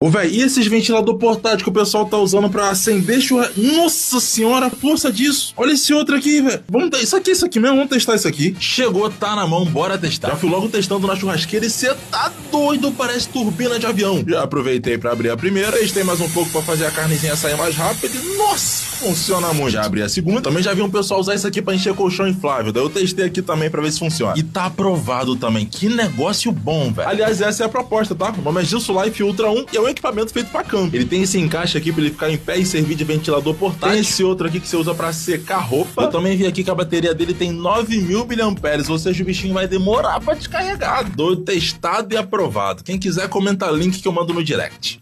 Ô, velho, e esses ventilador portátil que o pessoal tá usando pra acender churrasco? Nossa senhora, a força disso. Olha esse outro aqui, velho. Isso aqui mesmo, vamos testar isso aqui. Chegou, tá na mão, bora testar. Já fui logo testando na churrasqueira e cê tá doido, parece turbina de avião. Já aproveitei pra abrir a primeira, testei mais um pouco pra fazer a carnezinha sair mais rápido e, nossa, funciona muito. Já abri a segunda, também já vi um pessoal usar isso aqui pra encher colchão inflável, daí eu testei aqui também pra ver se funciona. E tá aprovado também, que negócio bom, velho. Aliás, essa é a proposta, tá? O nome é Gilson Life Ultra 1 e é um equipamento feito pra câmbio. Ele tem esse encaixe aqui pra ele ficar em pé e servir de ventilador portátil. Tem esse outro aqui que você usa pra secar roupa. Eu também vi aqui que a bateria dele tem 9.000 mAh, ou seja, o bichinho vai demorar pra descarregar. Doido, testado e aprovado. Quem quiser, comenta o link que eu mando no direct.